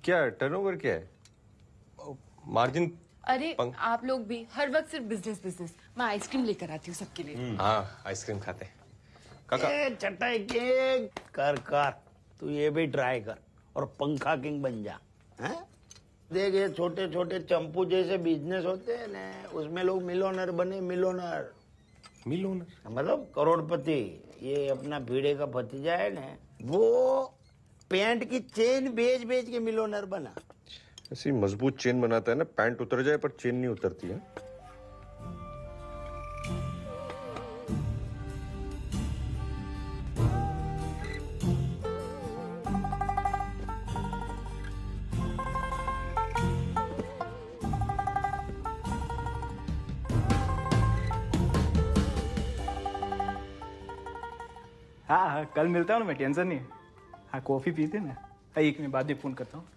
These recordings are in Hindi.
क्या टर्नओवर क्या है? मार्जिन? अरे आप लोग भी हर वक्त सिर्फ बिजनेस बिजनेस। मैं आइसक्रीम लेकर आती हूँ सबके लिए। हाँ, आइसक्रीम खाते हैं। काका चटाई के कर तू ये भी ट्राई कर और पंखा किंग बन जा। हैं? देख ये छोटे छोटे चंपू जैसे बिजनेस होते हैं ना, उसमें लोग मिलोनर बने। मिलोनर मतलब करोड़पति। ये अपना भीड़े का भतीजा है ना, वो पैंट की चेन बेच बेच के मिलोनर बना। ऐसी मजबूत चेन बनाता है ना, पैंट उतर जाए पर चेन नहीं उतरती है। हाँ, कल मिलता हूँ ना मैं, टेंशन नहीं है। हाँ, कॉफ़ी पीते ना। हाँ, एक मिनट बाद में फ़ोन करता हूँ।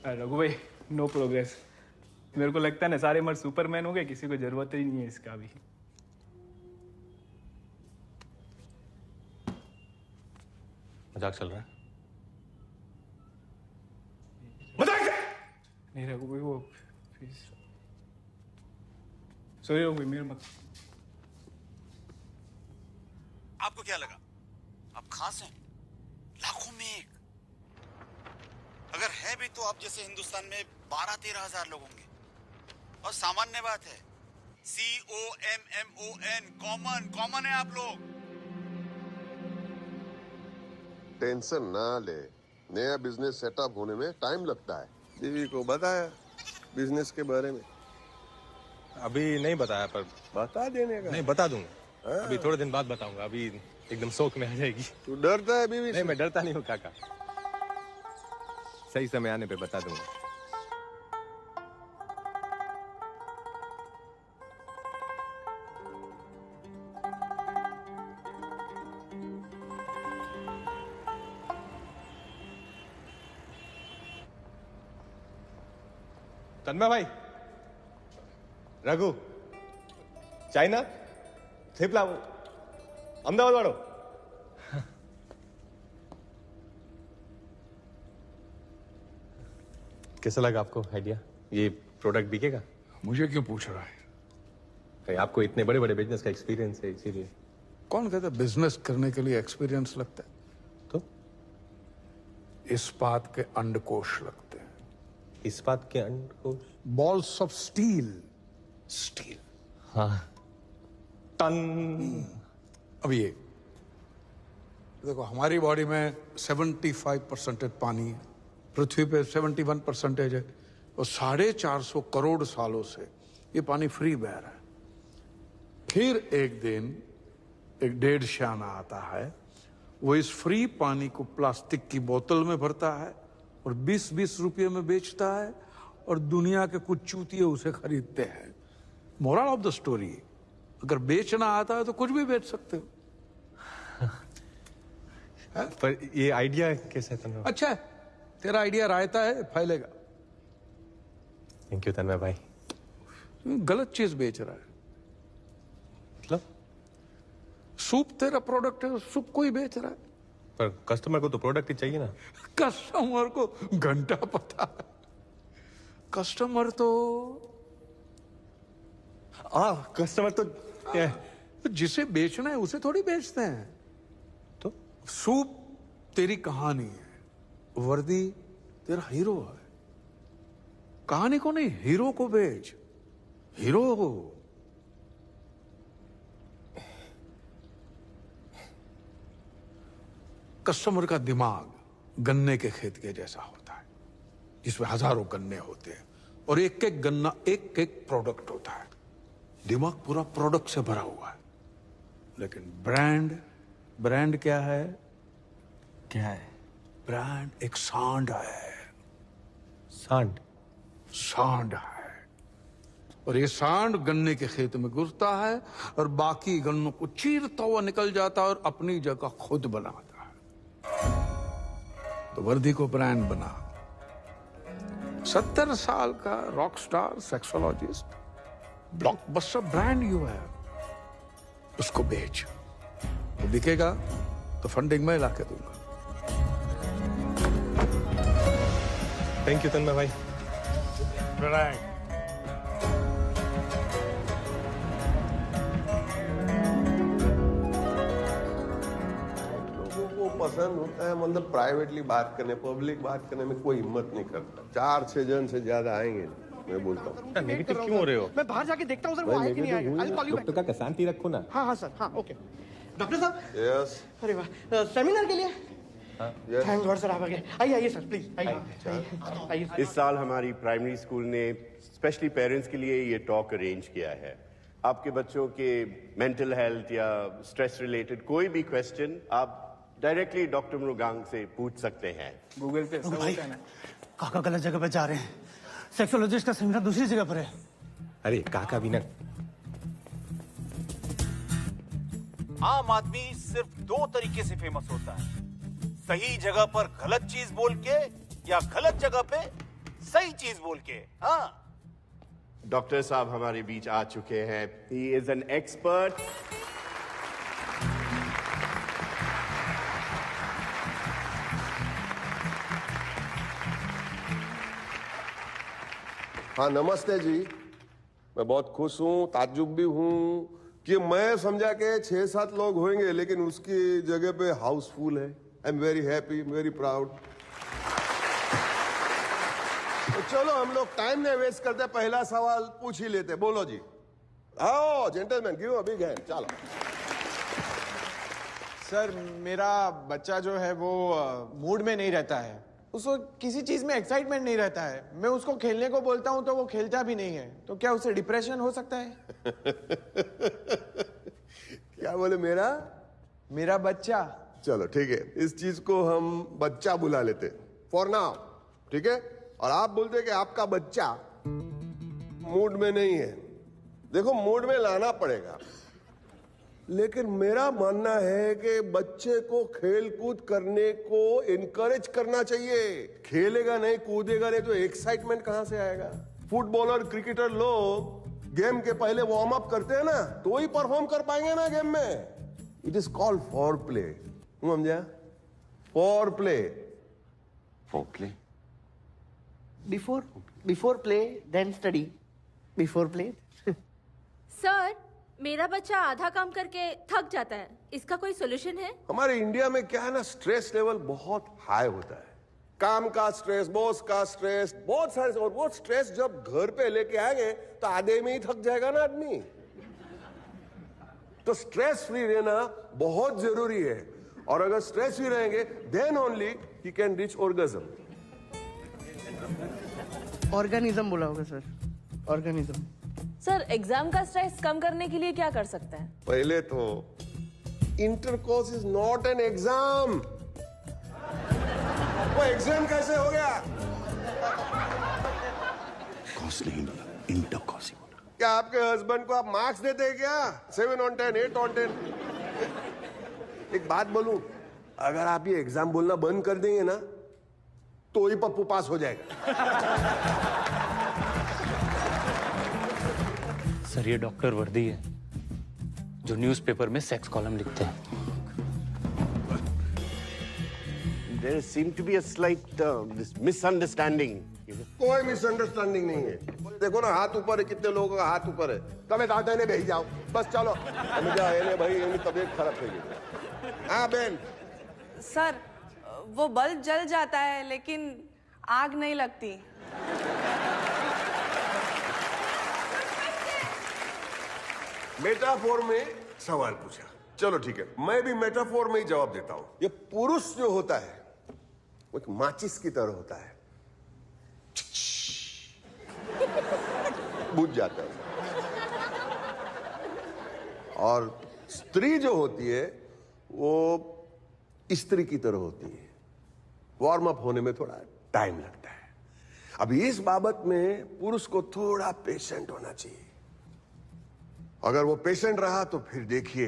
रघु भाई, नो प्रोग्रेस। मेरे को लगता है ना सारे मर्द सुपरमैन हो गए, किसी को जरूरत ही नहीं है इसका भी। मजाक चल रहा है? नहीं रघु भाई, वो सॉरी रघु भाई, मेरा मत। आपको क्या लगा आप खास हैं? लाखों में एक। अगर है भी तो आप जैसे हिंदुस्तान में 12-13 हजार लोग होंगे। और सामान्य बात है, COMMON, कॉमन है आप लोग। टेंशन ना ले, नया बिजनेस सेटअप होने में टाइम लगता है। बीवी को बताया बिजनेस के बारे में? अभी नहीं बताया, पर बता देने का। नहीं, बता दूंगा। अभी थोड़े दिन बाद बताऊंगा। अभी एकदम शौक में आ जाएगी। तू डरता है बीवी से? नहीं, मैं डरता नहीं हूँ काका। सही समय आने पे बता दूंगा। तन्मय भाई, रघु, चाइना थेपला अहमदाबाद वालों। कैसा लगा आपको आइडिया? ये प्रोडक्ट बिकेगा? मुझे क्यों पूछ रहा है? भाई, आपको इतने बड़े बड़े बिजनेस का एक्सपीरियंस है, इसीलिए। कौन कहता है बिजनेस करने के लिए एक्सपीरियंस लगता है? तो इस्पात के अंडकोश लगते हैं। इस्पात के अंडकोश? Balls of steel. स्टील। हाँ, टन। अब ये देखो, हमारी बॉडी में 75% पानी है, पृथ्वी पे 71% है, और 450 करोड़ सालों से ये पानी फ्री बह रहा है। फिर एक दिन एक डेढ़ श्याना आता है, वो इस फ्री पानी को प्लास्टिक की बोतल में भरता है और 20-20 रुपये में बेचता है, और दुनिया के कुछ चूतिए उसे खरीदते हैं। मोरल ऑफ द स्टोरी, अगर बेचना आता है तो कुछ भी बेच सकते हो। पर ये आइडिया कैसा है तन्मय? अच्छा है, तेरा आइडिया रायता है, फैलेगा। थैंक यू तन्मय भाई। गलत चीज बेच रहा है। मतलब? सूप तेरा प्रोडक्ट है, सूप कोई बेच रहा है। पर कस्टमर को तो प्रोडक्ट ही चाहिए ना। कस्टमर को घंटा पता है। कस्टमर तो कस्टमर तो जिसे बेचना है उसे थोड़ी बेचते हैं। तो सूप तेरी कहानी है, वर्दी तेरा हीरो है। कहानी को नहीं, हीरो को बेच। हीरो हो। कस्टमर का दिमाग गन्ने के खेत के जैसा होता है, जिसमें हजारों गन्ने होते हैं और एक एक गन्ना एक एक प्रोडक्ट होता है। दिमाग पूरा प्रोडक्ट से भरा हुआ है। लेकिन ब्रांड क्या है? क्या है? ब्रांड एक सांड है। सांड है, और ये सांड गन्ने के खेत में घुसता है और बाकी गन्नों को चीरता हुआ निकल जाता है और अपनी जगह खुद बनाता है। तो वर्दी को ब्रांड बना। 70 साल का rock star sexologist, blockbuster brand you है, उसको बेच। वो बिकेगा तो फंडिंग मैं ला के दूंगा। थैंक यू तन्मय भाई। लोगों को पसंद होता है मतलब प्राइवेटली बात करने, पब्लिक बात करने में कोई हिम्मत नहीं करता। 4-6 जन से ज्यादा आएंगे नहीं, मैं बोलता हूँ। नेगेटिव क्यों हो रहे हो? मैं बाहर जाके देखता हूँ सर, वो आए कि नहीं आए। I'll call you back. Doctor का शांति रखो ना। हाँ हाँ सर, हाँ ओके। डॉक्टर साहब, यस अरे वाह, सेमिनार के लिए यस। थैंक गॉड सर, आप आ गए। आइए आइए सर, प्लीज आइए आइए सर। इस साल हमारी प्राइमरी स्कूल ने स्पेशली पेरेंट्स के लिए ये टॉक अरेंज किया है। आपके बच्चों के मेंटल हेल्थ या स्ट्रेस रिलेटेड कोई भी क्वेश्चन आप डायरेक्टली डॉक्टर मृगांक से पूछ सकते हैं। गूगल पे सब होता है ना। काका गलत जगह पे जा रहे हैं। सेक्सोलॉजिस्ट का सेमिनार दूसरी जगह पर है। अरे काका भी ना। आम आदमी सिर्फ 2 तरीके से फेमस होता है, सही जगह पर गलत चीज बोल के या गलत जगह पे सही चीज बोल के। हाँ, डॉक्टर साहब हमारे बीच आ चुके हैं। He is an expert. हाँ नमस्ते जी, मैं बहुत खुश हूँ, ताज्जुब भी हूँ कि मैं समझा के 6-7 लोग होंगे लेकिन उसकी जगह पे हाउसफुल है। I am very happy, very proud. तो चलो हम लोग टाइम नहीं वेस्ट करते, पहला सवाल पूछ ही लेते। बोलो जी। आओ gentleman, give a big hand. चलो सर, मेरा बच्चा जो है वो मूड में नहीं रहता है। उसको किसी चीज में एक्साइटमेंट नहीं रहता है। मैं उसको खेलने को बोलता हूं तो वो खेलता भी नहीं है। तो क्या उसे डिप्रेशन हो सकता है? क्या बोले? मेरा बच्चा। चलो ठीक है, इस चीज को हम बच्चा बुला लेते फॉर नाउ, ठीक है। और आप बोलते कि आपका बच्चा मूड में नहीं है। देखो मूड में लाना पड़ेगा, लेकिन मेरा मानना है कि बच्चे को खेल कूद करने को इनकरेज करना चाहिए। खेलेगा नहीं, कूदेगा नहीं तो एक्साइटमेंट कहां से आएगा? फुटबॉलर, क्रिकेटर लोग गेम के पहले वार्म अप करते हैं ना, तो ही परफॉर्म कर पाएंगे ना गेम में। It is called for play. समझा? For play. For play. Before play then study. Before play. Sir, मेरा बच्चा आधा काम करके थक जाता है, इसका कोई सोल्यूशन है? हमारे इंडिया में क्या है ना, स्ट्रेस लेवल बहुत हाई होता है। काम का स्ट्रेस, बॉस का स्ट्रेस, बहुत सारे। और वो स्ट्रेस जब घर पे लेके आएंगे तो आधे में ही थक जाएगा ना आदमी। तो स्ट्रेस फ्री रहना बहुत जरूरी है। और अगर स्ट्रेस फ्री रहेंगे देन ओनली ही कैन रीच ऑर्गेज्म। ऑर्गेनिज्म बोला होगा सर, ऑर्गेनिज्म। सर, एग्जाम का स्ट्रेस कम करने के लिए क्या कर सकते हैं? पहले तो intercourse is not an exam. वो एग्जाम कैसे हो गया? कॉस नहीं बोला, इंटरकॉस ही बोला। क्या आपके हस्बैंड को आप मार्क्स देते हैं क्या? 7 on 10, 8 on 10? एक बात बोलूं, अगर आप ये एग्जाम बोलना बंद कर देंगे ना तो ही पप्पू पास हो जाएगा। सर, ये डॉक्टर वर्दी है जो न्यूज़पेपर में सेक्स कॉलम लिखते हैं। There seemed to be a slight this misunderstanding. कोई मिसअंडरस्टैंडिंग नहीं है। देखो ना, हाथ ऊपर है, कितने लोगों का हाथ ऊपर है। तबे दादा ने भेज जाओ बस। चलो जा भाई, तबीयत खराब થઈ हाँ बेन। सर, वो बल्ब जल जाता है लेकिन आग नहीं लगती। मेटाफोर में सवाल पूछा, चलो ठीक है, मैं भी मेटाफोर में ही जवाब देता हूं। ये पुरुष जो होता है वो एक माचिस की तरह होता है, बुझ जाता है। और स्त्री जो होती है वो स्त्री की तरह होती है, वार्म अप होने में थोड़ा टाइम लगता है। अब इस बाबत में पुरुष को थोड़ा पेशेंट होना चाहिए। अगर वो पेशेंट रहा तो फिर देखिए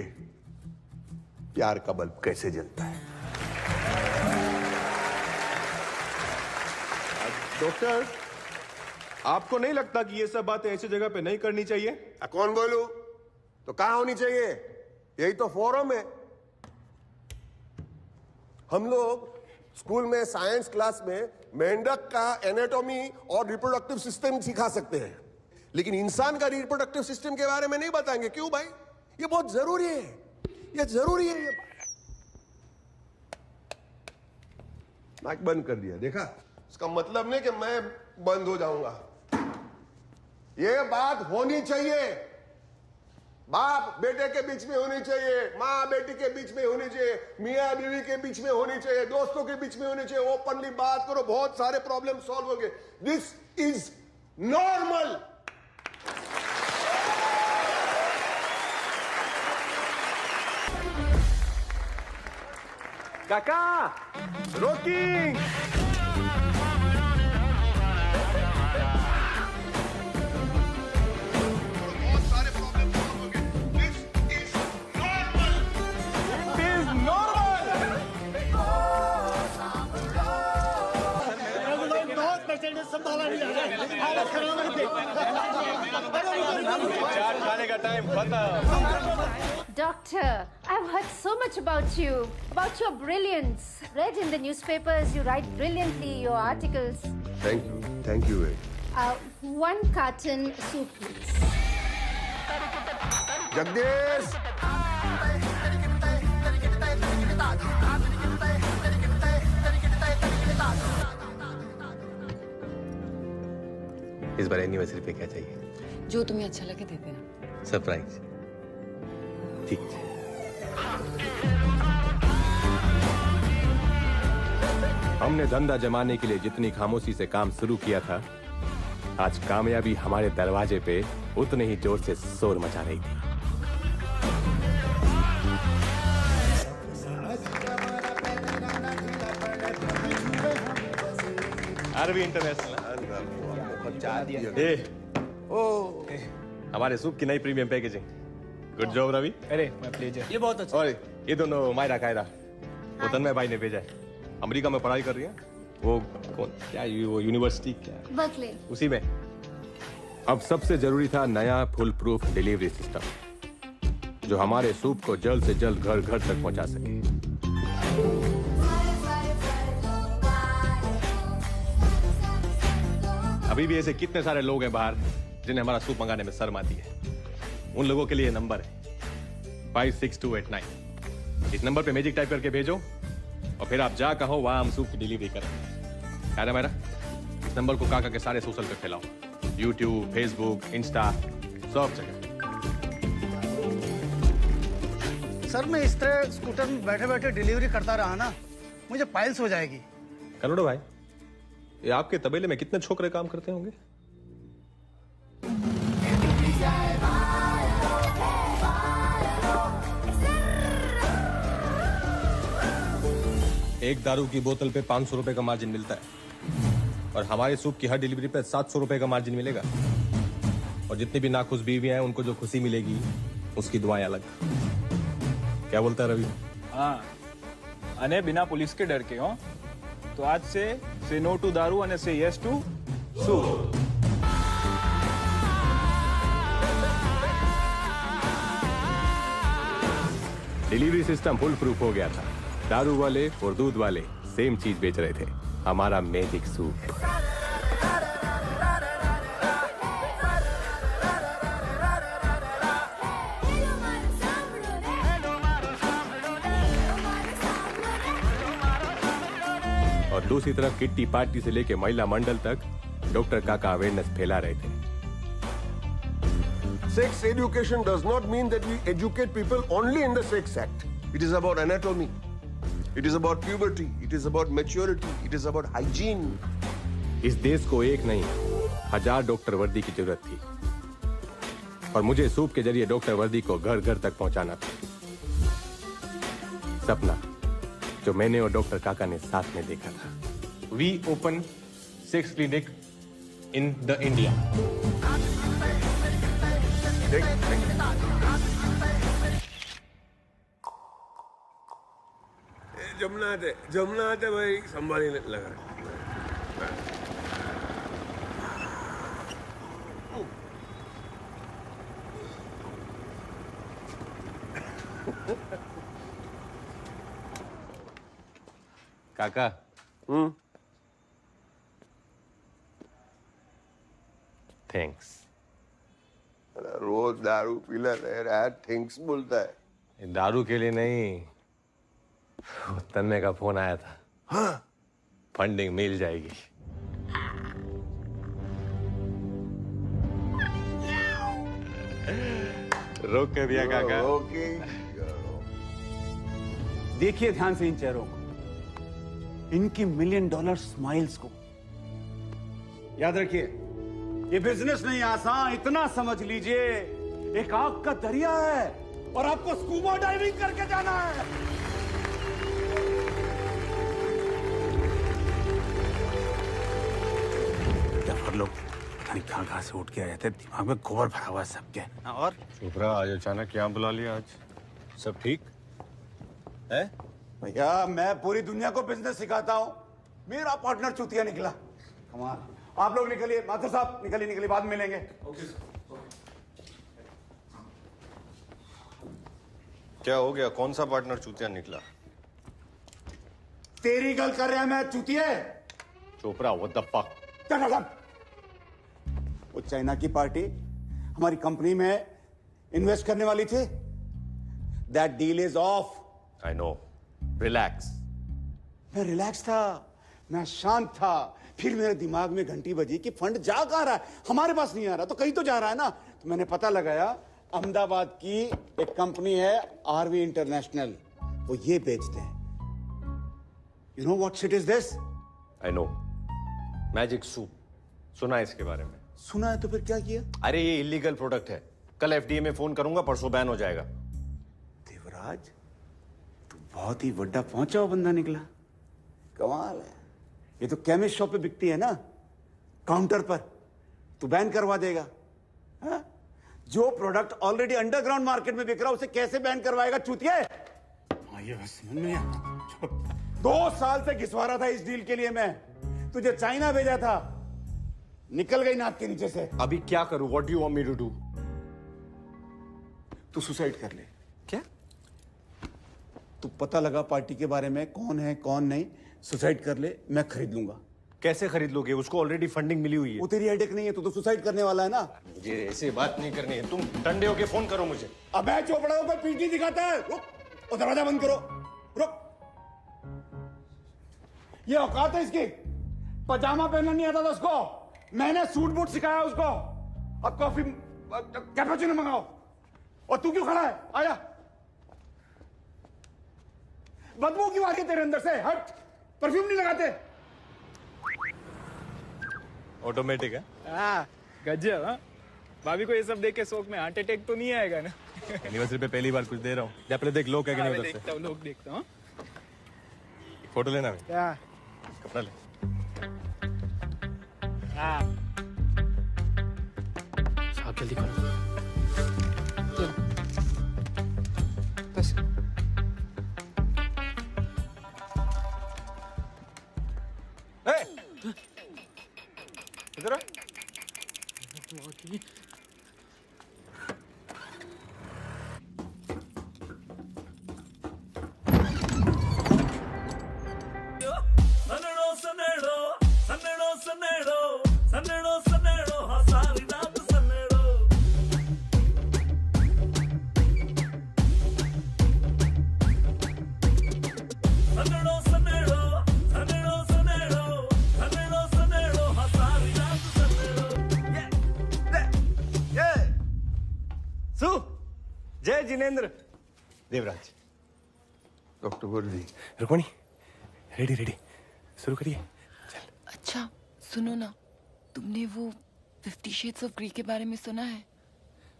प्यार का बल्ब कैसे जलता है। डॉक्टर, आपको नहीं लगता कि ये सब बातें ऐसी जगह पे नहीं करनी चाहिए? कौन बोलू? तो कहां होनी चाहिए? यही तो फोरम है। हम लोग स्कूल में साइंस क्लास में मेंढक का एनाटॉमी और रिप्रोडक्टिव सिस्टम सिखा सकते हैं, लेकिन इंसान का रिप्रोडक्टिव सिस्टम के बारे में नहीं बताएंगे। क्यों भाई? ये बहुत जरूरी है, ये जरूरी है। ये माइक बंद कर दिया, देखा? इसका मतलब नहीं कि मैं बंद हो जाऊंगा। ये बात होनी चाहिए, बाप बेटे के बीच में होनी चाहिए, माँ बेटी के बीच में होनी चाहिए, मियाँ बीवी के बीच में होनी चाहिए, दोस्तों के बीच में होनी चाहिए। ओपनली बात करो, बहुत सारे प्रॉब्लम सॉल्व हो गए। This is normal. काका, रोकिंग। खाने का टाइम खत्म। Doctor, I've heard so much about you, about your brilliance. Read in the newspapers, you write brilliantly, your articles. Thank you. One carton soup, please. Jagdish, इस बार एनिवर्सरी पे क्या चाहिए? जो तुम्हें अच्छा लगे दे देना। सरप्राइज। ठीक है। हमने धंधा जमाने के लिए जितनी खामोशी से काम शुरू किया था, आज कामयाबी हमारे दरवाजे पे उतने ही जोर से शोर मचा रही थी। RV international. हमारे सूप की नई premium packaging. Good job Ravi. अरे मैं प्लेजर। ये बहुत अच्छा। और ये दोनों मायरा कायरा, वो तन्मय भाई ने भेजा है। अमेरिका में पढ़ाई कर रही है। वो कौन क्या वो यूनिवर्सिटी क्या बर्कले। उसी में। अब सबसे जरूरी था नया फुल प्रूफ डिलीवरी सिस्टम, जो हमारे सूप को जल्द से जल्द घर घर तक पहुंचा सके। अभी भी ऐसे कितने सारे लोग हैं बाहर जिन्हें हमारा सूप मंगाने में शर्म आती है। उन लोगों के लिए नंबर है 56289। इस नंबर पे मैजिक टाइप करके भेजो और फिर आप जा कहो वहां हम सूप की डिलीवरी करें। क्या ना मेरा? इस नंबर को काका के सारे सोशल पे फैलाओ, यूट्यूब, फेसबुक, इंस्टा, सब जगह। सर मैं इस तरह स्कूटर में बैठे बैठे डिलीवरी करता रहा ना, मुझे पाइल्स हो जाएगी। करोड़ो भाई, ये आपके तबेले में कितने छोकरे काम करते होंगे? एक दारू की बोतल पे 500 रुपए का मार्जिन मिलता है, और हमारे सूप की हर डिलीवरी पे 700 रुपए का मार्जिन मिलेगा। और जितनी भी नाखुश बीवियां हैं उनको जो खुशी मिलेगी उसकी दुआएं अलग। क्या बोलता है रवि? हाँ, अने बिना पुलिस के डर के हो तो आज से नो टू दारू અને say yes to soup. Delivery system foolproof हो गया था। दारू वाले और दूध वाले सेम चीज बेच रहे थे, हमारा मैजिक सूप। और दूसरी तरफ किट्टी पार्टी से लेके महिला मंडल तक डॉक्टर काका अवेयरनेस फैला रहे थे। Sex education does not mean that we educate people only in the sex act. It is about anatomy. It is about puberty. It is about maturity. It is about hygiene. इस देश को एक नहीं 1000 डॉक्टर वर्दी की जरूरत थी, और मुझे सूप के जरिए डॉक्टर वर्दी को घर घर तक पहुंचाना था। सपना जो मैंने और डॉक्टर काका ने साथ में देखा था। We open 6 clinic in the India. Jamuna आते भाई संभाली लगा। काका थैंक्स। रोज दारू पीला यार, थैंक्स बोलता है। दारू के लिए नहीं, तन्ने का फोन आया था। हाँ? फंडिंग मिल जाएगी। रोक के दिया काका। देखिए ध्यान से इन चेहरों को, इनकी $1 मिलियन स्माइल्स को। याद रखिए, ये बिजनेस नहीं आसान, इतना समझ लीजिए एक आग का दरिया है और आपको स्कूबा डाइविंग करके जाना है। डफर लोग पता नहीं कहां से उठ के आ जाते हैं, दिमाग में गोबर भरा हुआ है सबके। और चोपड़ा आज अचानक क्या बुला लिया? आज सब ठीक है? भैया मैं पूरी दुनिया को बिजनेस सिखाता हूं, मेरा पार्टनर चूतिया निकला। कमाल। आप लोग निकलिए, माथुर साहब निकलिए निकलिए, बाद में मिलेंगे। क्या हो गया? कौन सा पार्टनर चूतिया निकला? तेरी गल कर रहा मैं चूतिया। Chopra what the fuck? वो चाइना की पार्टी हमारी कंपनी में इन्वेस्ट करने वाली थी। That deal is of. I know, relax. मैं रिलैक्स था, मैं शांत था। फिर मेरे दिमाग में घंटी बजी कि फंड जा कहां रहा है, हमारे पास नहीं आ रहा तो कहीं तो जा रहा है ना। तो मैंने पता लगाया, अहमदाबाद की एक कंपनी है आरवी इंटरनेशनल, वो ये बेचते हैं। You know what shit is this? I know, magic soup. सुना है इसके बारे में? सुना है तो फिर क्या किया? अरे ये इलीगल प्रोडक्ट है, कल एफडीए में फोन करूंगा, परसों बैन हो जाएगा। देवराज तू बहुत ही बड़ा पहुंचा हुआ बंदा निकला। कमाल है। ये तो केमिस्ट शॉप पे बिकती है ना, काउंटर पर। तू बैन करवा देगा? हा? जो प्रोडक्ट ऑलरेडी अंडरग्राउंड मार्केट में बिक रहा है उसे कैसे बैन करवाएगा चूतिया? ये बस समझ में नहीं आता। 2 साल से घिसवा रहा था इस डील के लिए मैं, तुझे चाइना भेजा था, निकल गई नाक के नीचे से। अभी क्या करूं? What do you want me to do? तू सुसाइड कर ले। क्या? तू पता लगा पार्टी के बारे में, कौन है कौन नहीं, सुसाइड कर ले, मैं खरीद लूंगा। कैसे खरीद लोगे? उसको ऑलरेडी फंडिंग मिली हुई है। वो तेरी हेडेक नहीं है, तू तो सुसाइड करने वाला है ना। मुझे ऐसे बात नहीं करनी है, तुम डंडे होके फोन करो मुझे। अबे चोपड़ा को पीठ नहीं दिखाता है। रुक, और दरवाजा बंद करो। रुक, ये औकात है इसकी? पजामा पहनना नहीं आता था उसको, मैंने सूट बूट सिखाया उसको। अब कॉफी कैपुचिनो मंगाओ। और तू क्यों खड़ा है? आया। बदबू क्यों आ रही है तेरे अंदर से? हट, परफ्यूम नहीं लगाते? ऑटोमेटिक है। हाँ गजब। हाँ भाभी को ये सब देख के शौक में हार्ट अटैक तो नहीं आएगा ना? एनिवर्सरी पे पहली बार कुछ दे रहा हूँ। जा पहले देख लोग क्या कहने उधर से। देखता हूँ, लोग देखता हूँ। फोटो लेना है? क्या? कपड़ा ले। हाँ साहब जल्दी करो। बस इधर आ। जय जिनेंद्र। देवराज। डॉक्टर वर्दी। रुक्मणी, रेडी रेडी, शुरू करिए। अच्छा सुनो ना, तुमने वो 50 शेड्स ऑफ ग्रे के बारे में सुना है?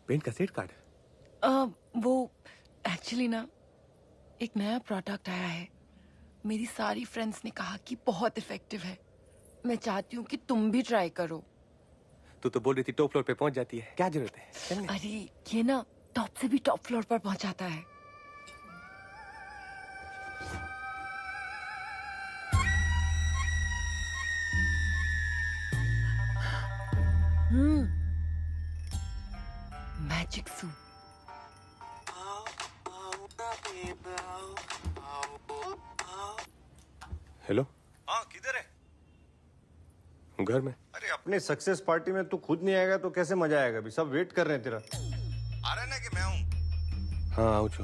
पेंट का सेट कार्ड? वो एक्चुअली ना एक नया प्रोडक्ट आया है। मेरी सारी फ्रेंड्स ने कहा कि बहुत इफेक्टिव है। मैं चाहती हूँ कि तुम भी ट्राई करो। तू तो बोल रही थी टॉप फ्लोर पे पहुंच जाती है, क्या जरूरत है? अरे ये ना टॉप से भी टॉप फ्लोर पर पहुंचाता है। Magic soup. हेलो। हाँ किधर है? घर में। अरे अपने सक्सेस पार्टी में तू खुद नहीं आएगा तो कैसे मजा आएगा? अभी सब वेट कर रहे हैं तेरा। आ रहा है ना कि मैं हूँ? हाँ आओ छो।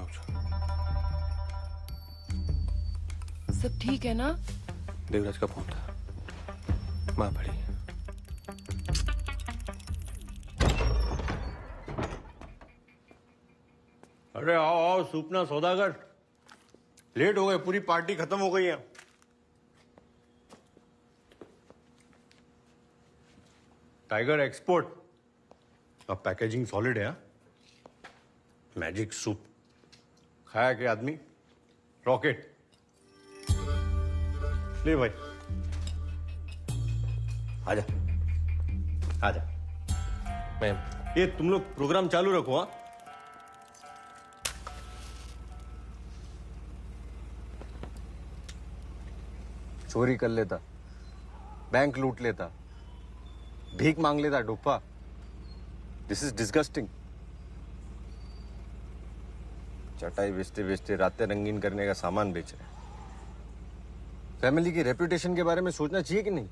सब ठीक है ना? देवराज का फोन था। माँ पड़ी। अरे आओ आओ सूपना सौदागर, लेट हो गए, पूरी पार्टी खत्म हो गई है। टाइगर एक्सपोर्ट, अब पैकेजिंग सॉलिड है। मैजिक सूप खाया के आदमी रॉकेट। ले भाई आजा आजा। मैम ये तुम लोग प्रोग्राम चालू रखो। हाँ चोरी कर लेता, बैंक लूट लेता, भीख मांग लेता डुप्पा। This is disgusting. चटाई बेचते बेचते रातें रंगीन करने का सामान बेच रहे। फैमिली की रेपुटेशन के बारे में सोचना चाहिए कि नहीं?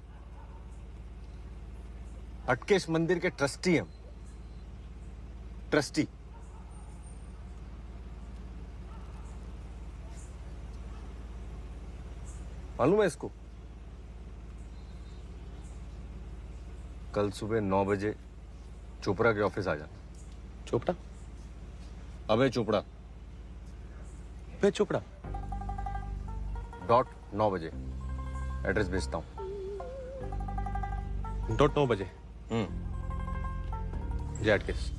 अटकेश मंदिर के ट्रस्टी हम, ट्रस्टी। मालूम है इसको? कल सुबह 9 बजे चोपड़ा के ऑफिस आ जाना। चोपड़ा? अबे चोपड़ा। अबे चोपड़ा डॉट 9 बजे एड्रेस भेजता हूँ। डॉट 9 बजे। Z case.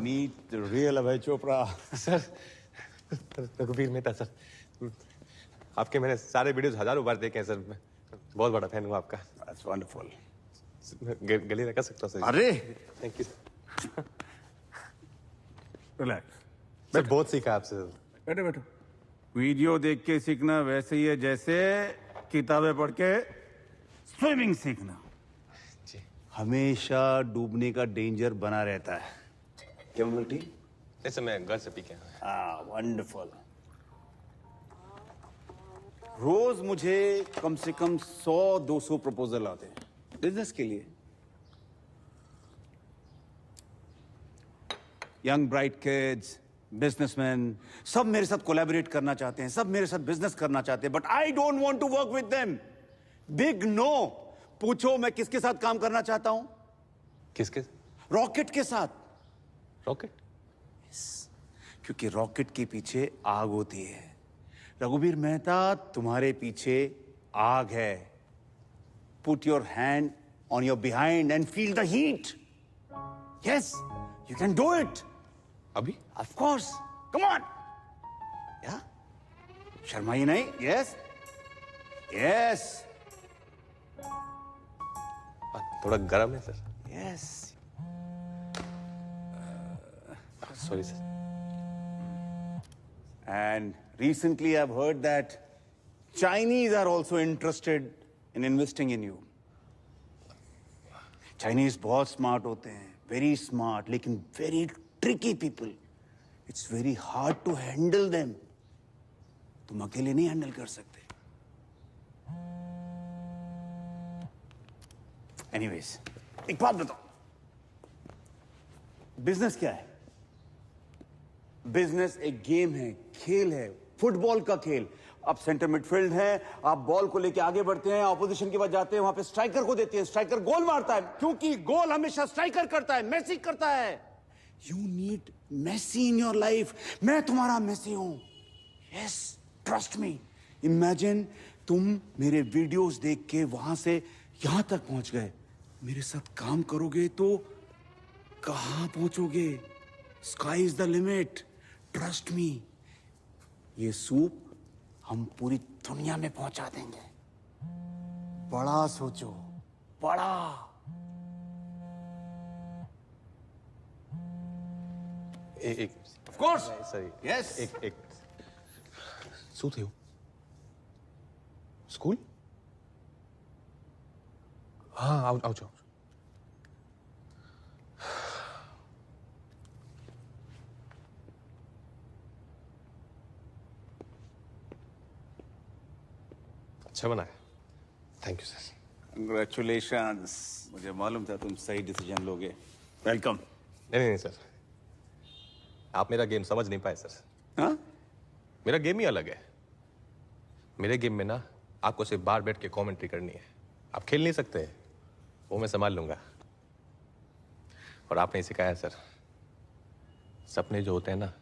Meet the real Abhay Chopra. Sir रघुवीर मेहता सर, आपके मैंने सारे वीडियोस हजारों बार देखे हैं सर। मैं बहुत बड़ा फैन हूँ आपका। That's wonderful. गली लगा सकता हूँ सर? अरे thank you sir. Relax sir बहुत सीखा आपसे सर। बैठो बैठो। वीडियो देख के सीखना वैसे ही है जैसे किताबें पढ़ के स्विमिंग सीखना। हमेशा डूबने का डेंजर बना रहता है। क्या मिलती? जैसे मैं घर से पी के आया। वंडरफुल। रोज मुझे कम से कम 100-200 प्रपोजल आते हैं बिजनेस के लिए। यंग ब्राइट किड्स, बिजनेसमैन, सब मेरे साथ कोलैबोरेट करना चाहते हैं, सब मेरे साथ बिजनेस करना चाहते हैं, but I don't want to work with them. Big no. पूछो मैं किसके साथ काम करना चाहता हूं? किसके? रॉकेट के साथ। रॉकेट? क्योंकि रॉकेट के पीछे आग होती है। रघुवीर मेहता, तुम्हारे पीछे आग है। Put your hand on your behind and feel the heat. Yes, you can do it. अभी? Of course, come on. या शर्माइए नहीं। Yes yes. थोड़ा गर्म है sir. Yes. Sorry sir. And recently I've heard that Chinese are also interested in investing in you. Chinese बहुत smart होते हैं, very smart, लेकिन very tricky people. It's very hard to handle them. तुम अकेले नहीं हैंडल कर सकते। Anyways, एक बात बताओ, बिजनेस क्या है? बिजनेस एक गेम है, खेल है, फुटबॉल का खेल। आप सेंटर मिडफील्ड हैं, आप बॉल को लेके आगे बढ़ते हैं, ऑपोजिशन के पास जाते हैं, वहां पे स्ट्राइकर को देते हैं, स्ट्राइकर गोल मारता है, क्योंकि गोल हमेशा स्ट्राइकर करता है, मेसी करता है। You need Messi in your life. मैं तुम्हारा मेसी हूं। Yes, trust me. इमेजिन तुम मेरे वीडियोस देख के वहां से यहां तक पहुंच गए। मेरे साथ काम करोगे तो कहां पहुंचोगे? Sky is the limit. Trust me. ये सूप हम पूरी दुनिया में पहुंचा देंगे। बड़ा सोचो, बड़ा। एक Of course. Sorry Yes. एक શું થયું સ્કૂલ હા આવજો अच्छा बनाया थैंक यू सर Congratulations. मुझे मालूम था तुम सही डिसीजन लोगे. वेलकम. नहीं सर आप मेरा गेम समझ नहीं पाए सर. हाँ? मेरा गेम ही अलग है. मेरे गेम में ना आपको सिर्फ बाहर बैठ के कमेंट्री करनी है. आप खेल नहीं सकते. वो मैं संभाल लूंगा. और आपने सिखाया सर सपने जो होते हैं ना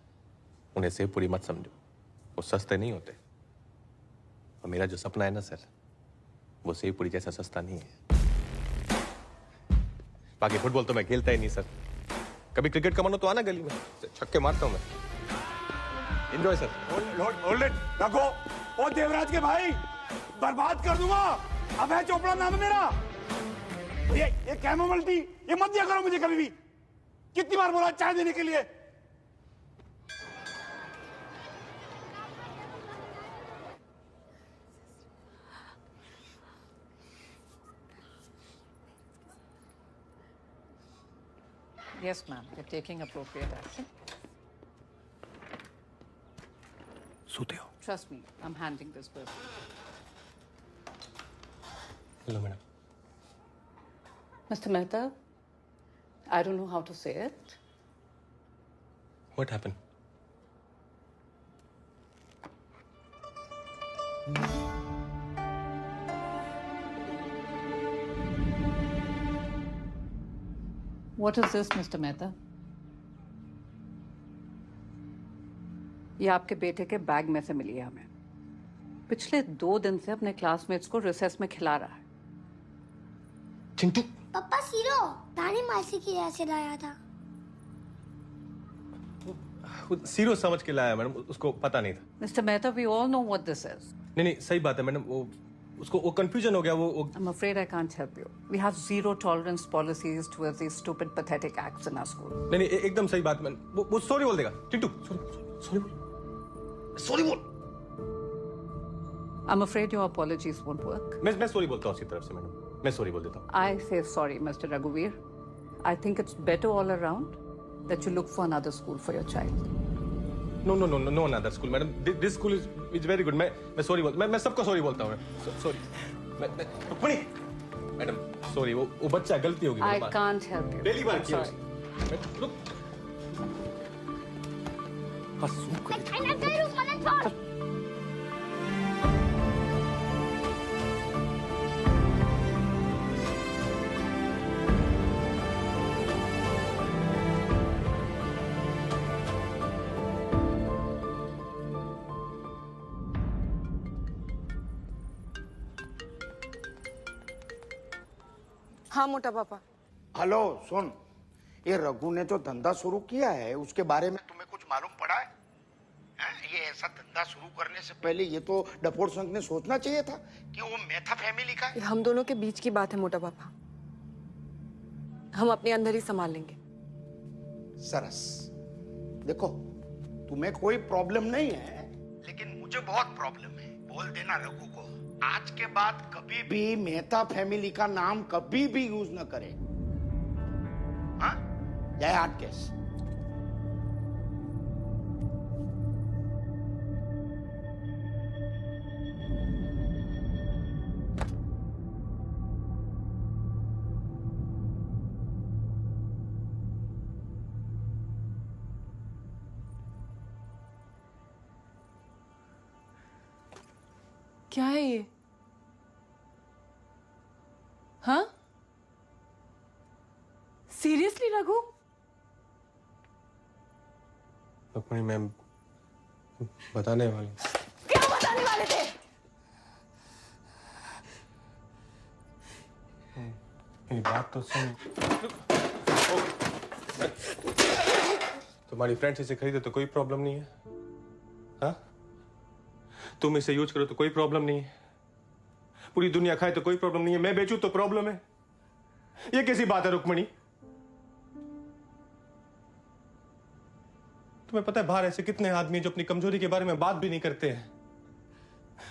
उन्हें सेव पूरी मत समझो. वो सस्ते नहीं होते. और मेरा जो सपना है ना सर वो सेव पूरी जैसा सस्ता नहीं है. बाकी फुटबॉल तो मैं खेलता ही नहीं सर. कभी क्रिकेट का मन हो तो आना गली में छक्के मारता हूं मैं. Enjoy sir. Hold it. रखो. ओ देवराज के भाई बर्बाद कर दूंगा. अभय चोपड़ा नाम है मेरा. ये कैमोमाइल टी ये मत दिया करो मुझे कभी भी. कितनी बार बोला चाय देने के लिए. Yes, ma'am. We're taking appropriate action. सोते हो. Trust me, I'm handling this person. Hello madam. Mr. Mehta, I don't know how to say it. What happened? What is this, Mr. Mehta? ये आपके बेटे के बैग में से मिली है हमें. पिछले 2 दिन से अपने क्लासमेट्स को रिसेस में खिला रहा है. चिंटू. पापा सीरो दानी मासी की यहाँ से लाया था. सीरो समझ के लाया मैडम. उसको पता नहीं था. Mr. Mehta, we all know what this is. नहीं सही बात है मैडम. वो उसको वो कंफ्यूजन हो गया. वो I'm afraid I can't help you. We have zero tolerance policies towards these stupid, pathetic acts in our school. नहीं एकदम सही बात मैडम. वो सॉरी बोल देगा. चिंटू सॉरी बोल. I'm afraid your apologies won't work. मैं सॉरी बोलता हूँ उसकी तरफ से मैडम. मैं सॉरी बोल देता हूँ. I say sorry, Mr. Raghuveer. I think it's better all around that you look for another school for your child. No another school madam. This school is very good. मैं सॉरी बोलता. मैं सबको सॉरी बोलता हूँ. सॉरी. Rukmini madam sorry. वो बच्चा गलती होगी. I can't help you. पहली बार किया. हाँ मोटा पापा. हेलो सुन. ये रघु ने जो धंधा शुरू किया है उसके बारे में तुम्हें कुछ मालूम पड़ा है? ये ऐसा धंधा शुरू करने से पहले ये तो डपोर संघ ने सोचना चाहिए था कि वो मेहता फैमिली का है. हम दोनों के बीच की बात है मोटा पापा. हम अपने अंदर ही संभाल लेंगे. सरस. देखो तुम्हें कोई प्रॉब्लम नहीं है लेकिन मुझे बहुत प्रॉब्लम है. बोल देना रघु को आज के बाद कभी भी मेहता फैमिली का नाम कभी भी यूज न करे. हाँ? जय हाटकेश. क्या है ये? हाँ? सीरियसली रघु? रुक्मिणी मैम बताने वाले. क्या बताने वाले थे? मेरी बात तो सुन. तुम्हारी फ्रेंड्स इसे खरीदे तो कोई प्रॉब्लम नहीं है. हाँ? तुम इसे यूज करो तो कोई प्रॉब्लम नहीं है. पूरी दुनिया खाए तो कोई प्रॉब्लम नहीं है. मैं बेचूं तो प्रॉब्लम है. ये कैसी बात है रुक्मिणी? तुम्हें पता है बाहर ऐसे कितने आदमी हैं जो अपनी कमजोरी के बारे में बात भी नहीं करते हैं।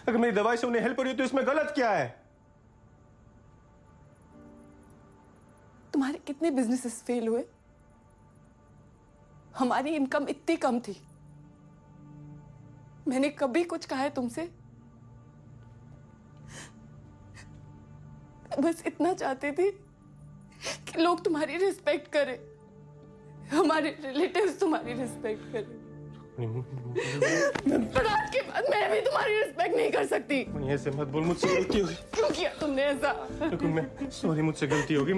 अगर मेरी दवाई से उन्हें हेल्प हो रही है तो इसमें गलत क्या है? तुम्हारे कितने बिजनेसेस फेल हुए? हमारी इनकम इतनी कम थी, मैंने कभी कुछ कहा है तुमसे? बस इतना चाहती थी कि लोग तुम्हारी रिस्पेक्ट करें, हमारे रिलेटिव्स तुम्हारी रिस्पेक्ट करें। पर आज के बाद मैं भी तुम्हारी रिस्पेक्ट नहीं कर सकती। ऐसे मत बोल, मुझसे गलती होगी। क्यों किया तुमने ऐसा? मैं सॉरी, मुझसे गलती होगी।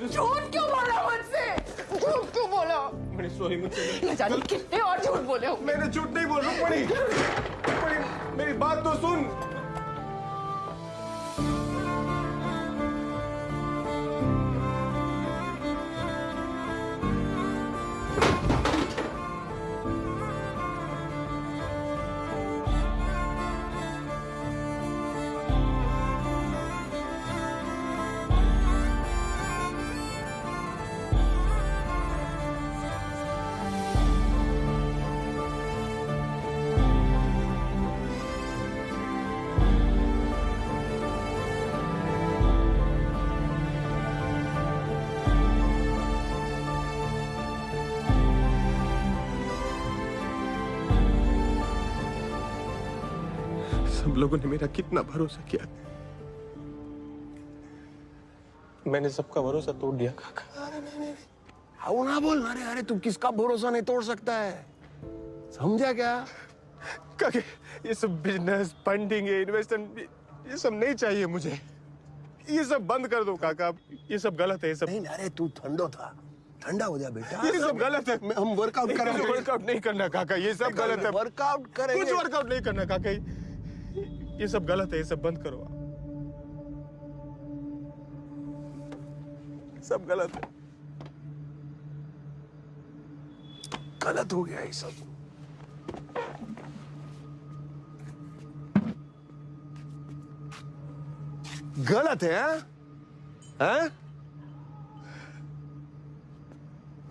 झूठ क्यों बोला मुझसे? झूठ क्यों बोला? मैंने सॉरी, मुझसे न जाने कितने और झूठ बोले हो। मैंने झूठ नहीं बोल रहा। मेरी बात तो सुन। सब लोगों ने मेरा कितना भरोसा किया, मैंने सबका भरोसा तोड़ दिया काका। आओ ना बोल। अरे अरे तू किसका भरोसा नहीं तोड़ सकता है, समझा क्या? काका ये सब बिजनेस फंडिंग इन्वेस्टमेंट ये सब नहीं चाहिए मुझे। ये सब बंद कर दो काका, ये सब गलत है। ये सब नहीं। अरे तू ठंडो था, ठंडा हो जा बेटा। ये सब गलत है। हम वर्कआउट करेंगे। वर्कआउट नहीं करना काका, ये सब गलत है। वर्कआउट करेंगे। कुछ वर्कआउट नहीं करना काका, ये सब गलत है। ये सब बंद करो, सब गलत है। गलत हो गया ये सब। गलत है हाँ?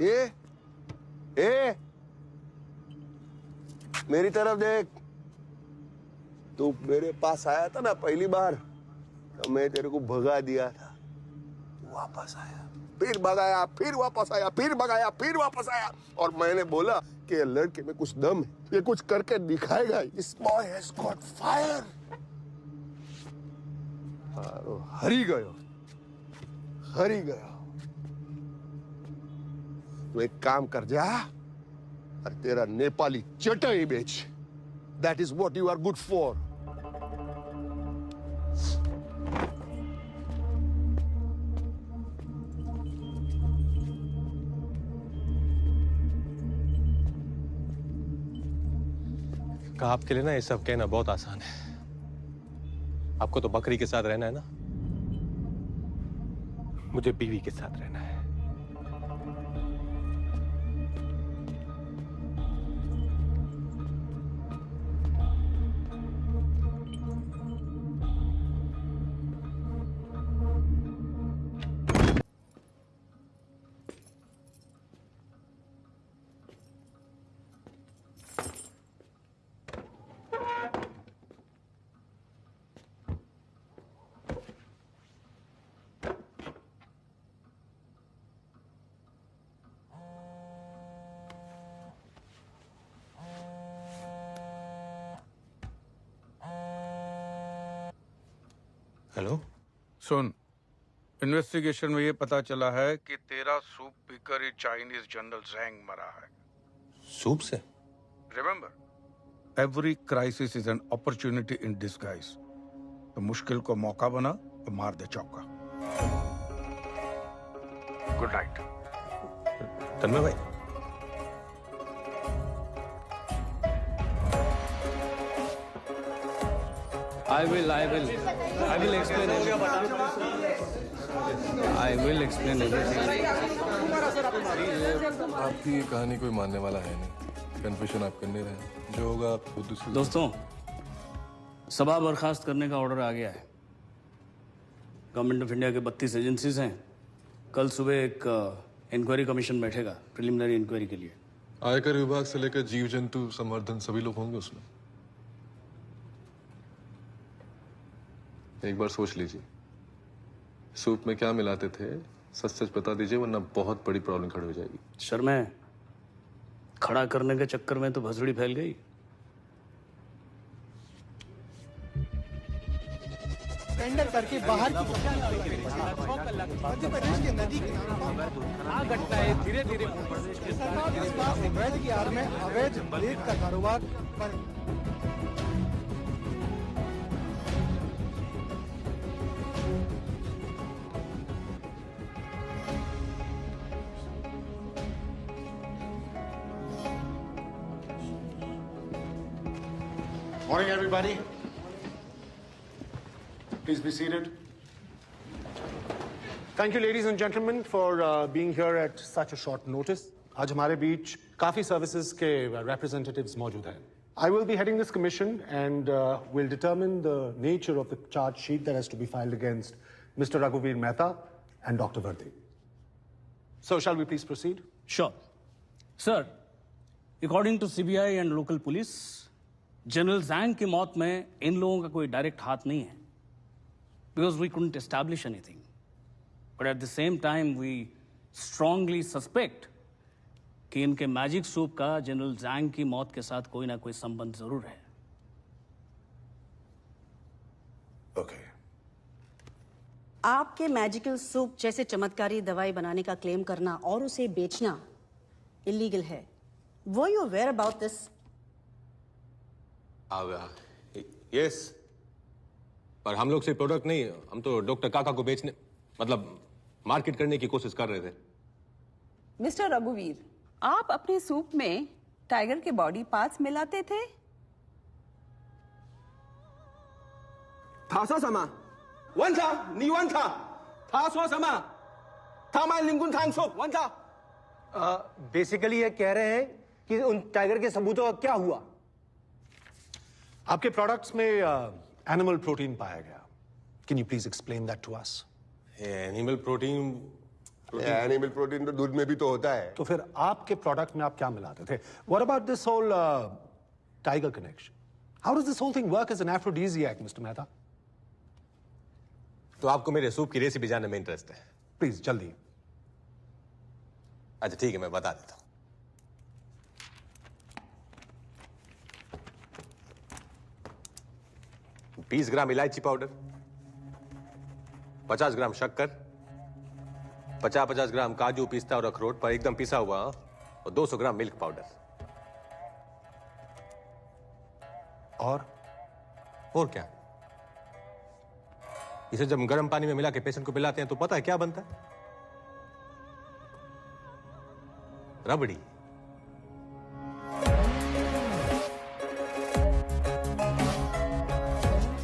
ए मेरी तरफ देख। तू मेरे पास आया था ना पहली बार, तो मैं तेरे को भगा दिया था। वापस आया, फिर भगाया, फिर वापस आया, फिर भगाया, फिर वापस आया। और मैंने बोला कि ये लड़के में कुछ दम है, ये कुछ करके दिखाएगा। This boy has got fire। हरी गयो, हरी गयो। तू एक काम कर जा और तेरा नेपाली चटाई बेच। That is what you are good for। आपके लिए ना ये सब कहना बहुत आसान है। आपको तो बकरी के साथ रहना है ना, मुझे बीवी के साथ रहना है। हेलो सुन, इन्वेस्टिगेशन में ये पता चला है कि तेरा सूप पीकर ही चाइनीज जनरल ज़ैंग मरा है। सूप से? Remember, every crisis is an opportunity in disguise. तो मुश्किल को मौका बना और मार दे चौका। Good night. तन्मय भाई, I will explain everything. I will explain everything. आपकी ये कहानी कोई मानने वाला है नहीं। कन्फेशन आप करने रहे, जो होगा आप खुद उसे। दोस्तों, सभा बर्खास्त करने का ऑर्डर आ गया है। गवर्नमेंट ऑफ इंडिया के 32 एजेंसीज हैं। कल सुबह एक इंक्वायरी कमीशन बैठेगा प्रिलिमिनरी इंक्वायरी के लिए। आयकर विभाग से लेकर जीव जंतु संवर्धन सभी लोग होंगे उसमें। एक बार सोच लीजिए, सूप में क्या मिलाते थे, सच सच बता दीजिए, वरना बहुत बड़ी प्रॉब्लम खड़ी हो जाएगी। सर, मैं खड़ा करने के चक्कर में तो भसड़ी फैल गई। टेंडर करके बाहर की मध्य प्रदेश के नदी किनारों धीरे धीरे अवैध की आड़ में अवैध रेत का कारोबार पर Morning, everybody. Please be seated. Thank you, ladies and gentlemen, for being here at such a short notice. आज हमारे बीच काफी services के representatives मौजूद हैं. I will be heading this commission and will determine the nature of the charge sheet that has to be filed against Mr. Raghuveer Mehta and Dr. Vardhi. So, shall we please proceed? Sure. Sir, according to CBI and local police, general Zhang की मौत में इन लोगों का कोई डायरेक्ट हाथ नहीं है, because we couldn't establish anything, but at the same time we strongly suspect कि इनके मैजिक सूप का जनरल जैंग की मौत के साथ कोई ना कोई संबंध जरूर है। Okay. आपके मैजिकल सूप जैसे चमत्कारी दवाई बनाने का क्लेम करना और उसे बेचना इलीगल है। Were you aware about this? Yes, पर हम लोग सिर्फ प्रोडक्ट नहीं, हम तो डॉक्टर काका को बेचने, मतलब मार्केट करने की कोशिश कर रहे थे। मिस्टर रघुवीर, आप अपने सूप में टाइगर के बॉडी पार्ट्स मिलाते थे? बेसिकली ये कह रहे हैं कि उन टाइगर के सबूतों का क्या हुआ? आपके प्रोडक्ट्स में एनिमल प्रोटीन पाया गया। Can you please explain that to us? Animal protein animal protein तो दूध में भी तो होता है। तो फिर आपके प्रोडक्ट में आप क्या मिलाते थे? What about this whole tiger connection? How does this whole thing work as an aphrodisiac, mister Mehta? तो आपको मेरे सूप की रेसिपी जानने में इंटरेस्ट है? प्लीज जल्दी। अच्छा ठीक है, मैं बता देता हूं। 20 ग्राम इलायची पाउडर, 50 ग्राम शक्कर, 50-50 ग्राम काजू, पिस्ता और अखरोट पर एकदम पिसा हुआ, और 200 ग्राम मिल्क पाउडर। और क्या? इसे जब गर्म पानी में मिला के पेशेंट को पिलाते हैं तो पता है क्या बनता है? रबड़ी।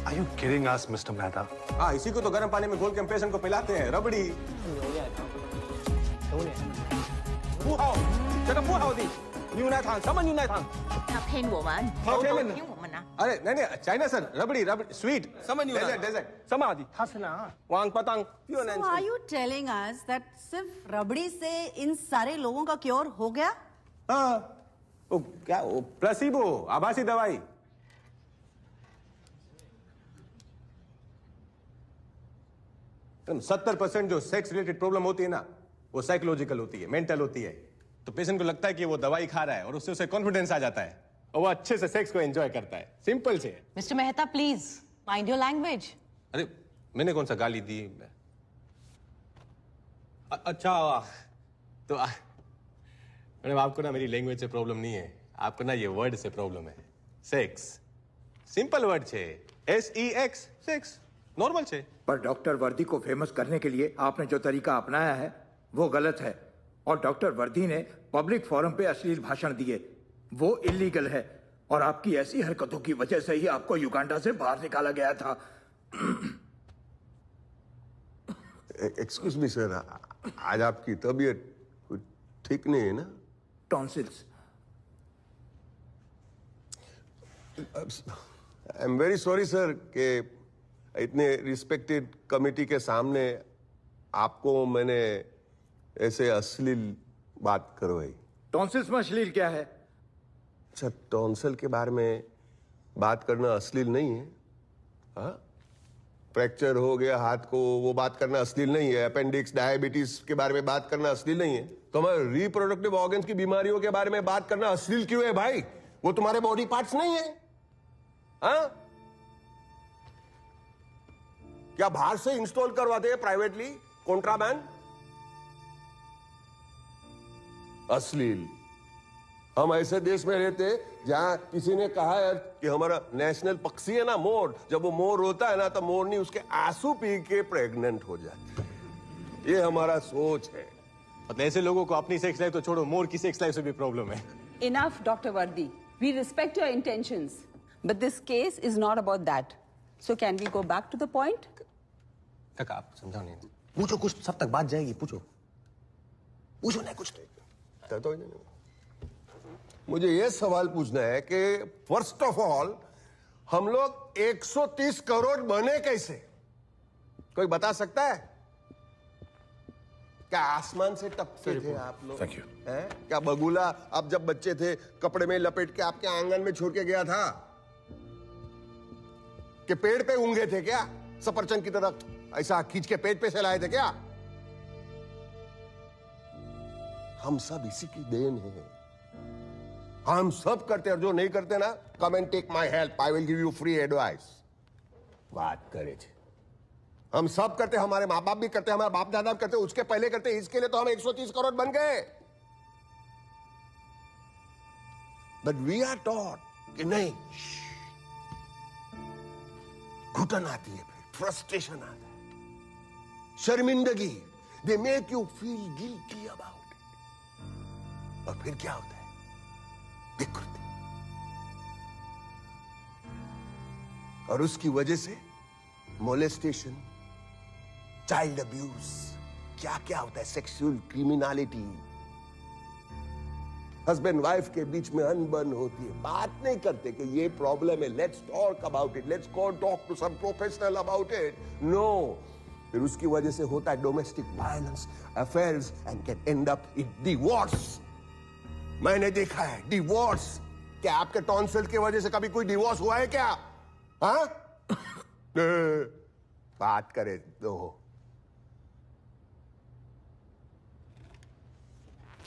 Are you kidding us, Mr. Mehta? हाँ, इसी को तो गर्म पानी में घोल के हम पेशेंट को पिलाते हैं, रबड़ी। अरे नहीं नहीं, China sir, rabri rabri sweet dessert. So are you telling us that सिर्फ रबड़ी से इन सारे लोगों का क्योर हो गया? हाँ, वो क्या, वो प्लेसिबो, आभासी दवाई। तो 70% जो सेक्स रिलेटेड प्रॉब्लम होती है ना, वो साइकोलॉजिकल होती है, मेंटल होती है। तो पेशेंट को लगता है कि वो दवाई खा रहा है और उससे उसे कॉन्फिडेंस आ जाता है और वो अच्छे से सेक्स को एंजॉय करता है। सिंपल से। Mister Mehta, please mind your language. अरे मैंने कौन सा गाली दी? अच्छा, तो मैडम आपको ना मेरी लैंग्वेज से प्रॉब्लम नहीं है, आपको ना ये वर्ड से प्रॉब्लम है। सेक्स सिंपल वर्ड छे, SEX, सेक्स नॉर्मल छे। पर डॉक्टर वर्दी को फेमस करने के लिए आपने जो तरीका अपनाया है वो गलत है, और डॉक्टर वर्दी ने पब्लिक फोरम पे अश्लील भाषण दिए, वो इलीगल है, और आपकी ऐसी हरकतों की वजह से ही आपको युगांडा से बाहर निकाला गया था। एक्सक्यूज मी सर, आज आपकी तबीयत ठीक नहीं है ना? Tonsils. I am very sorry sir कि इतने रिस्पेक्टेड कमिटी के सामने आपको मैंने ऐसे अश्लील बात करवाई। टॉन्सिल्स में अश्लील क्या है? अच्छा, टॉन्सिल के बारे में बात करना अश्लील नहीं है? हाँ, फ्रैक्चर हो गया हाथ को, वो बात करना अश्लील नहीं है? अपेंडिक्स, डायबिटीज के बारे में बात करना अश्लील नहीं है? तो हमारे रिप्रोडक्टिव ऑर्गन्स की बीमारियों के बारे में बात करना अश्लील क्यों है भाई? वो तुम्हारे बॉडी पार्ट्स नहीं है? हाँ, क्या बाहर से इंस्टॉल करवाते हैं प्राइवेटली कॉन्ट्राबैंड? अश्लील। हम ऐसे देश में रहते हैं जहां किसी ने कहा है कि हमारा नेशनल पक्षी है ना मोर, जब वो मोर रोता है ना तो मोरनी उसके आंसू पी के प्रेग्नेंट हो जाती है। ये हमारा सोच है। मतलब ऐसे लोगों को अपनी सेक्स लाइफ तो छोड़ो, मोर की सेक्स लाइफ से भी प्रॉब्लम है। Enough, Dr. Vardi. We respect your intentions, but this case is not about that. So can we go back to the point? काका आप समझाओ नहीं, पूछो कुछ, सब तक बात जाएगी। पूछो नहीं, कुछ नहीं। तो मुझे ये सवाल पूछना है कि फर्स्ट ऑफ ऑल हम लोग 130 करोड़ बने कैसे? कोई बता सकता है? क्या आसमान से टपके थे आप लोग? Thank you. क्या बगुला आप जब बच्चे थे कपड़े में लपेट के आपके आंगन में छोड़ के गया था? कि पेड़ पे ऊंगे थे क्या सफरचंद की तरह ऐसा खींच के पेट पे से लाए थे क्या? हम सब इसी की देन है। हम सब करते हैं, जो नहीं करते ना, come and take my help, I will give you free advice. बात करे थे, हम सब करते, हमारे माँ बाप भी करते, हमारे बाप दादा भी करते, उसके पहले करते, इसके लिए तो हम 130 करोड़ बन गए। बट वी आर टॉट कि नहीं, घुटन आती है, फिर फ्रस्ट्रेशन आता है, शर्मिंदगी, they make you feel guilty about it. और फिर क्या होता है? विकृति। और उसकी वजह से मोलेस्टेशन, चाइल्ड अब्यूज, क्या क्या होता है, सेक्सुअल क्रिमिनलिटी, हस्बैंड वाइफ के बीच में अनबन होती है, बात नहीं करते कि ये प्रॉब्लम है, let's talk about it, let's go talk to some professional about it. No, फिर उसकी वजह से होता है domestic violence, affairs and can end up in divorce. मैंने देखा है डिवोर्स। क्या आपके टॉन्सिल की वजह से कभी कोई डिवोर्स हुआ है क्या? हाँ? बात करे दो।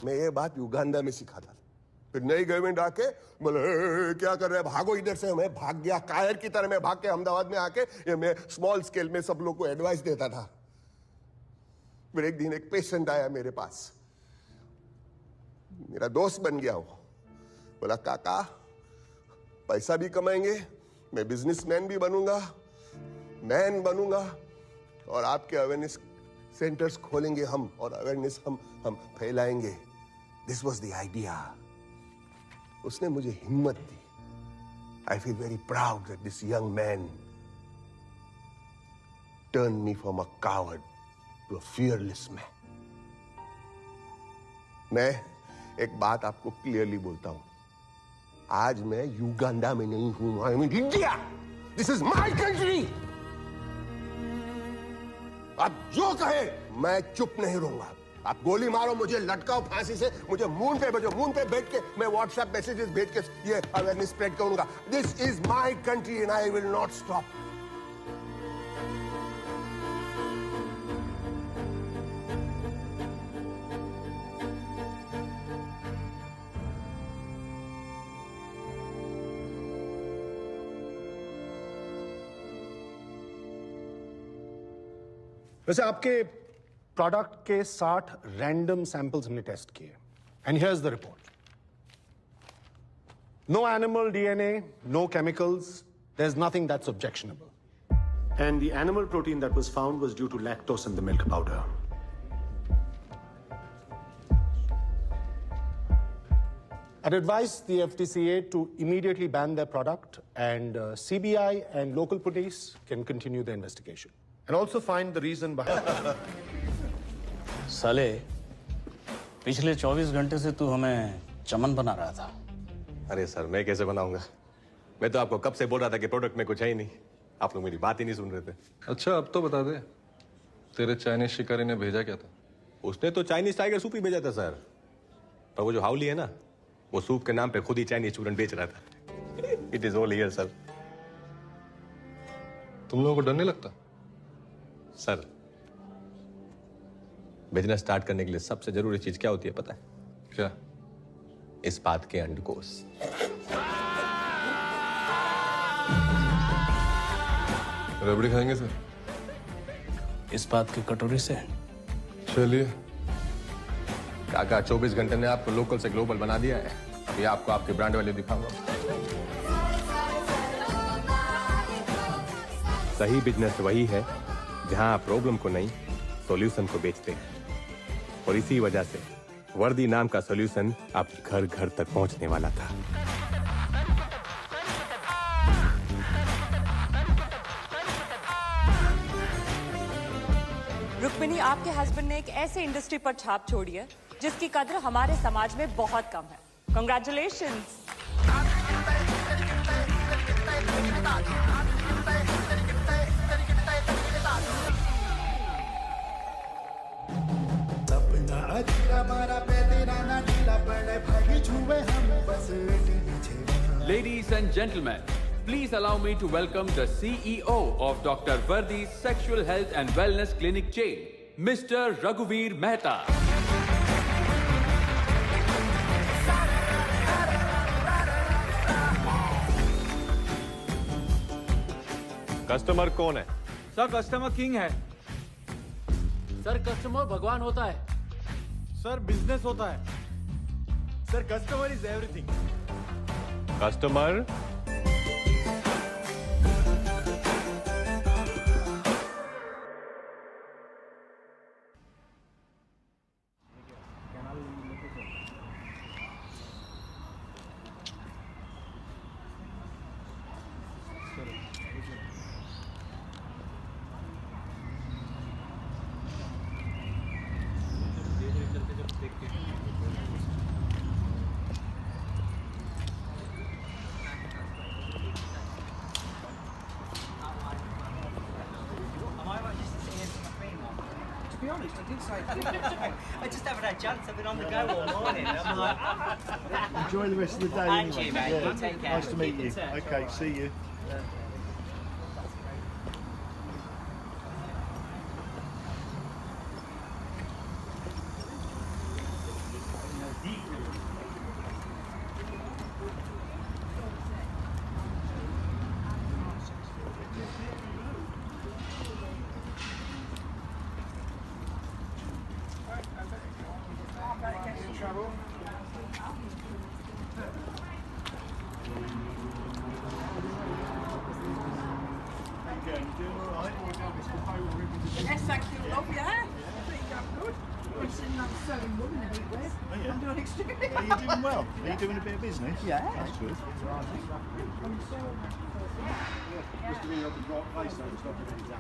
मैं ये बात युगांडा में सीखा था, फिर नई गवर्नमेंट आके बोले क्या कर रहे हैं, भागो इधर से। मैं भाग गया कायर की तरह, मैं भाग के अहमदाबाद में आके ये मैं स्मॉल स्केल में सब लोग को एडवाइस देता था। फिर एक दिन एक पेशेंट आया मेरे पास, मेरा दोस्त बन गया वो। बोला काका पैसा भी कमाएंगे, मैं बिजनेसमैन भी बनूंगा, मैन बनूंगा, और आपके अवेयरनेस सेंटर्स खोलेंगे हम, और अवेयरनेस हम फैलाएंगे। This was the idea. उसने मुझे हिम्मत दी। I feel very proud that this young man turn me from a coward to a fearless man. मैं एक बात आपको क्लियरली बोलता हूं, आज मैं युगांडा में नहीं हूं, I am in India. This is my country. आप जो कहे मैं चुप नहीं रहूंगा। आप गोली मारो, मुझे लटकाओ फांसी से, मुझे मून पे भेजो, मून पे बैठ के मैं व्हाट्सएप मैसेजेस भेज के ये अवेयरनेस स्प्रेड करूंगा। This is my country and I will not stop. वैसे आपके प्रोडक्ट के 60 रैंडम सैंपल्स हमने टेस्ट किए, and here's the report. No animal DNA, no chemicals, there is nothing that's objectionable, and the animal protein that was found was due to lactose in the milk powder. I'd advise the FTCA to immediately ban their product, and CBI and local police can continue the investigation. And also find the reason behind. साले, पिछले 24 घंटे से तू हमें चमन बना रहा था। अरे सर, मैं कैसे बनाऊंगा? मैं तो आपको कब से बोल रहा था कि प्रोडक्ट में कुछ है ही नहीं। आप लोग मेरी बात ही नहीं सुन रहे थे। अच्छा अब तो बता दे, तेरे चाइनीज शिकारी ने भेजा क्या था? उसने तो चाइनीज टाइगर सूप ही भेजा था सर। पर वो जो हाउली है ना, वो सूप के नाम पे खुद ही चाइनीज चूरन बेच रहा था। It is all here sir. तुम लोगों को डर नहीं लगता? सर, बिजनेस स्टार्ट करने के लिए सबसे जरूरी चीज क्या होती है पता है? क्या? इस बात के अंडकोश। रबड़ी खाएंगे सर? इस बात की कटोरी से। चलिए। काका 24 घंटे ने आपको लोकल से ग्लोबल बना दिया है। अभी आपको आपके ब्रांड वैल्यू दिखाऊंगा। सही बिजनेस वही है जहां आप प्रॉब्लम को नहीं, सॉल्यूशन को बेचते हैं। और इसी वजह से वर्दी नाम का सॉल्यूशन आप घर घर तक पहुंचने वाला था। रुक्मिणी, आपके हस्बैंड ने एक ऐसे इंडस्ट्री पर छाप छोड़ी है जिसकी कद्र हमारे समाज में बहुत कम है। Congratulations. Ladies and gentlemen, please allow me to welcome the CEO of Dr. Vardi's Sexual Health and Wellness Clinic chain, Mr. Raghuveer Mehta. Customer कौन है? सर, कस्टमर किंग है। सर, कस्टमर भगवान होता है। सर, बिजनेस होता है। Sir, customer is everything. Customer be honest, I did say I just haven't had a chance. I've been on the go all morning. I'm like, enjoy the rest of the day. And anyway. you, mate. Yeah. You take care. Nice to meet Keep in you. touch. Okay, see you. Yes, thank you, love, yeah. I think I'm good. I'm sitting on selling women a bit with. I'm doing extremely well. Are you doing well? Are you doing a bit of business? Yeah. That's good. I'm so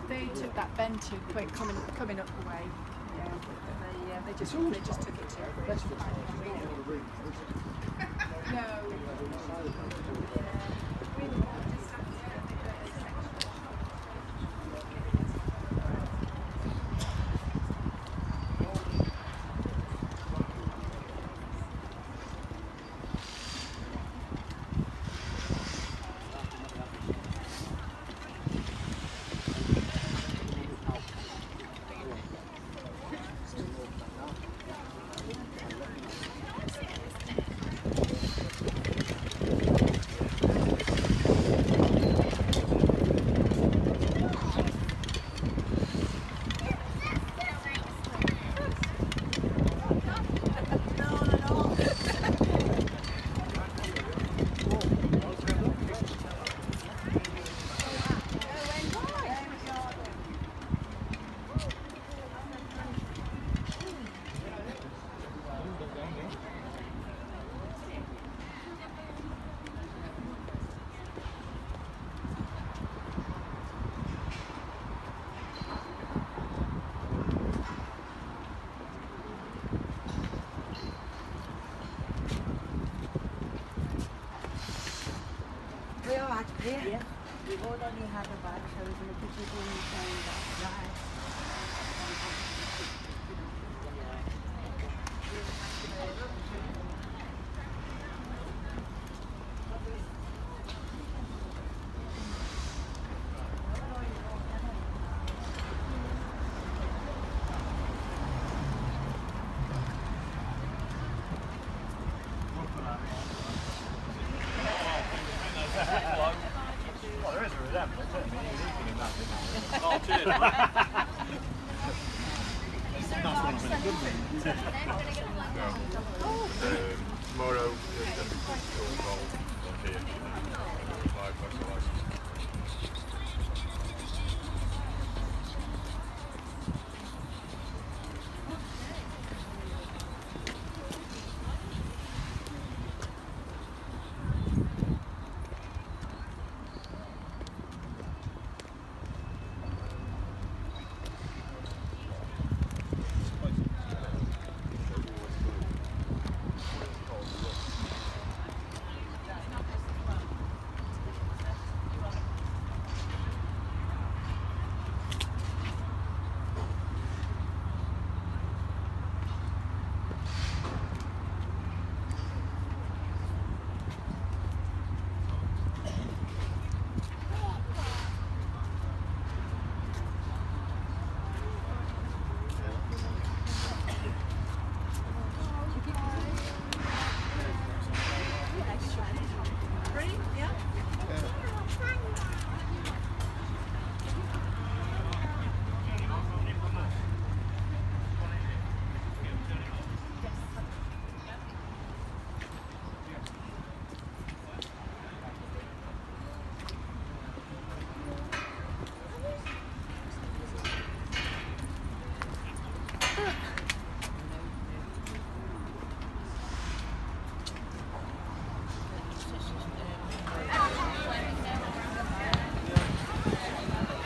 They took that bend too quick coming up the way. Yeah, they just took it too. No. We all right here? Yeah. We've all only had a bag, so we're going to put you in the same bag. Right. Well, there is a resemblance, isn't there? You're eating in that, isn't it? Oh, cheers, mate. That's one of the good things. Tomorrow, the goal on here. Live,